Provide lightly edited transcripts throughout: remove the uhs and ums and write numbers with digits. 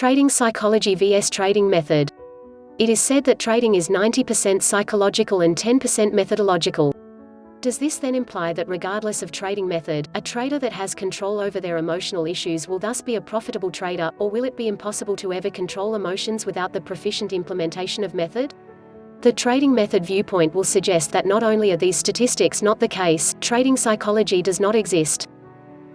Trading psychology vs trading method. It is said that trading is 90% psychological and 10% methodological. Does this then imply that regardless of trading method, a trader that has control over their emotional issues will thus be a profitable trader, or will it be impossible to ever control emotions without the proficient implementation of method? The trading method viewpoint will suggest that not only are these statistics not the case, trading psychology does not exist.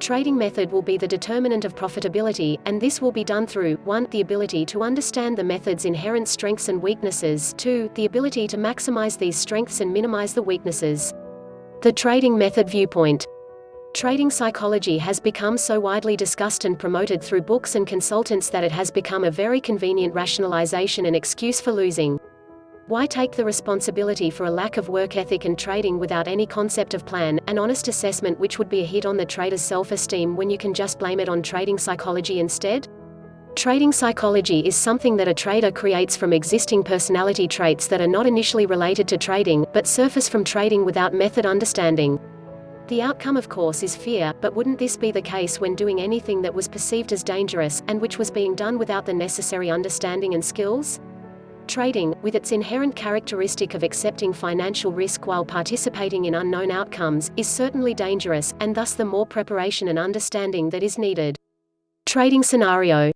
Trading method will be the determinant of profitability, and this will be done through 1. The ability to understand the method's inherent strengths and weaknesses, 2. The ability to maximize these strengths and minimize the weaknesses. The trading method viewpoint. Trading psychology has become so widely discussed and promoted through books and consultants that it has become a very convenient rationalization and excuse for losing. Why take the responsibility for a lack of work ethic and trading without any concept of plan, an honest assessment which would be a hit on the trader's self-esteem when you can just blame it on trading psychology instead? Trading psychology is something that a trader creates from existing personality traits that are not initially related to trading, but surface from trading without method understanding. The outcome of course is fear, but wouldn't this be the case when doing anything that was perceived as dangerous, and which was being done without the necessary understanding and skills? Trading, with its inherent characteristic of accepting financial risk while participating in unknown outcomes, is certainly dangerous, and thus the more preparation and understanding that is needed. Trading scenario.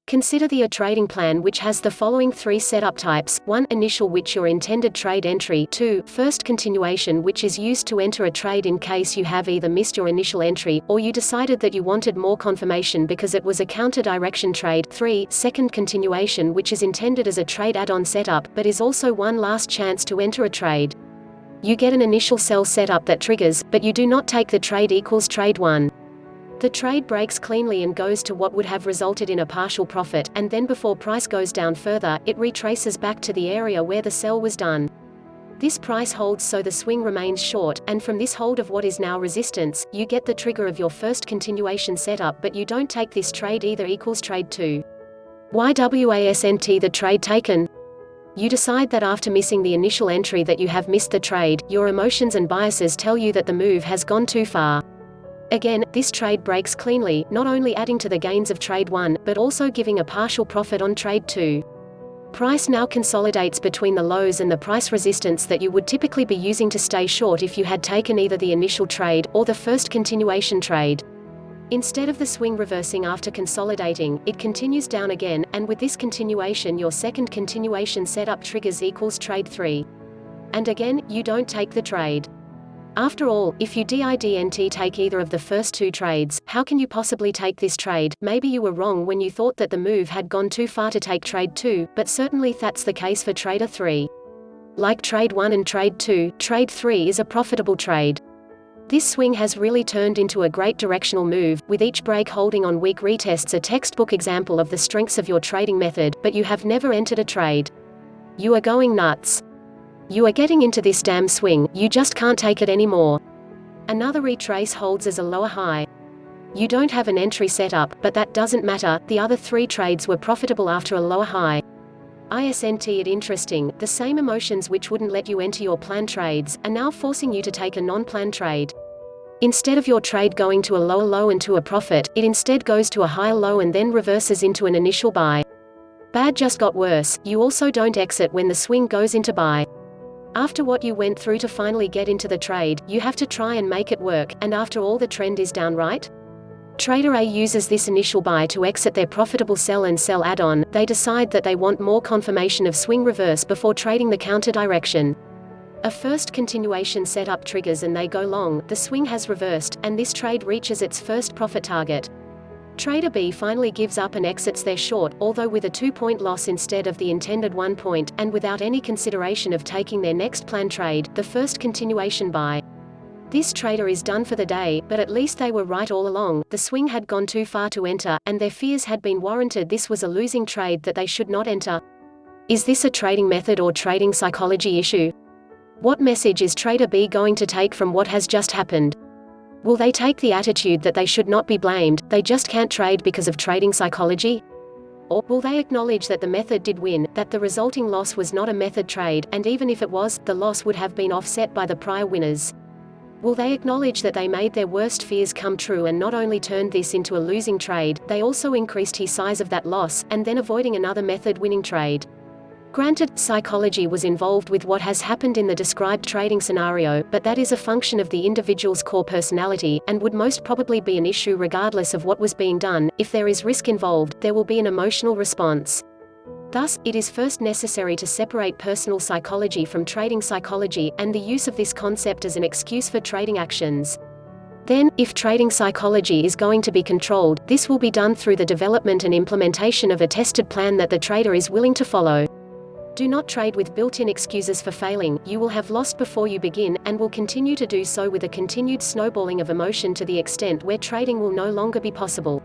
Consider the trading plan which has the following 3 setup types: 1. Initial, which your intended trade entry; 2. First continuation, which is used to enter a trade in case you have either missed your initial entry, or you decided that you wanted more confirmation because it was a counter-direction trade; 3. Second continuation, which is intended as a trade add-on setup, but is also one last chance to enter a trade. You get an initial sell setup that triggers, but you do not take the trade equals trade 1. The trade breaks cleanly and goes to what would have resulted in a partial profit, and then before price goes down further, it retraces back to the area where the sell was done. This price holds so the swing remains short, and from this hold of what is now resistance, you get the trigger of your first continuation setup, but you don't take this trade either equals trade 2. YWASNT the trade taken? You decide that after missing the initial entry that you have missed the trade. Your emotions and biases tell you that the move has gone too far. Again, this trade breaks cleanly, not only adding to the gains of trade 1, but also giving a partial profit on trade 2. Price now consolidates between the lows and the price resistance that you would typically be using to stay short if you had taken either the initial trade, or the first continuation trade. Instead of the swing reversing after consolidating, it continues down again, and with this continuation your second continuation setup triggers equals trade 3. And again, you don't take the trade. After all, if you didn't take either of the first 2 trades, how can you possibly take this trade? Maybe you were wrong when you thought that the move had gone too far to take trade 2, but certainly that's the case for trader 3. Like trade 1 and trade 2, trade 3 is a profitable trade. This swing has really turned into a great directional move, with each break holding on weak retests, a textbook example of the strengths of your trading method, but you have never entered a trade. You are going nuts. You are getting into this damn swing, you just can't take it anymore. Another retrace holds as a lower high. You don't have an entry set up, but that doesn't matter, the other 3 trades were profitable after a lower high. Isn't it interesting, the same emotions which wouldn't let you enter your planned trades, are now forcing you to take a non-planned trade. Instead of your trade going to a lower low and to a profit, it instead goes to a higher low and then reverses into an initial buy. Bad just got worse, you also don't exit when the swing goes into buy. After what you went through to finally get into the trade, you have to try and make it work, and after all the trend is down, right? Trader A uses this initial buy to exit their profitable sell and sell add-on. They decide that they want more confirmation of swing reverse before trading the counter direction. A first continuation setup triggers and they go long, the swing has reversed, and this trade reaches its first profit target. Trader B finally gives up and exits their short, although with a 2-point loss instead of the intended 1 point, and without any consideration of taking their next planned trade, the first continuation buy. This trader is done for the day, but at least they were right all along. The swing had gone too far to enter, and their fears had been warranted. This was a losing trade that they should not enter. Is this a trading method or trading psychology issue? What message is Trader B going to take from what has just happened? Will they take the attitude that they should not be blamed, they just can't trade because of trading psychology? Or will they acknowledge that the method did win, that the resulting loss was not a method trade, and even if it was, the loss would have been offset by the prior winners? Will they acknowledge that they made their worst fears come true and not only turned this into a losing trade, they also increased the size of that loss, and then avoiding another method-winning trade? Granted, psychology was involved with what has happened in the described trading scenario, but that is a function of the individual's core personality, and would most probably be an issue regardless of what was being done. If there is risk involved, there will be an emotional response. Thus, it is first necessary to separate personal psychology from trading psychology, and the use of this concept as an excuse for trading actions. Then, if trading psychology is going to be controlled, this will be done through the development and implementation of a tested plan that the trader is willing to follow. Do not trade with built-in excuses for failing. You will have lost before you begin, and will continue to do so with a continued snowballing of emotion to the extent where trading will no longer be possible.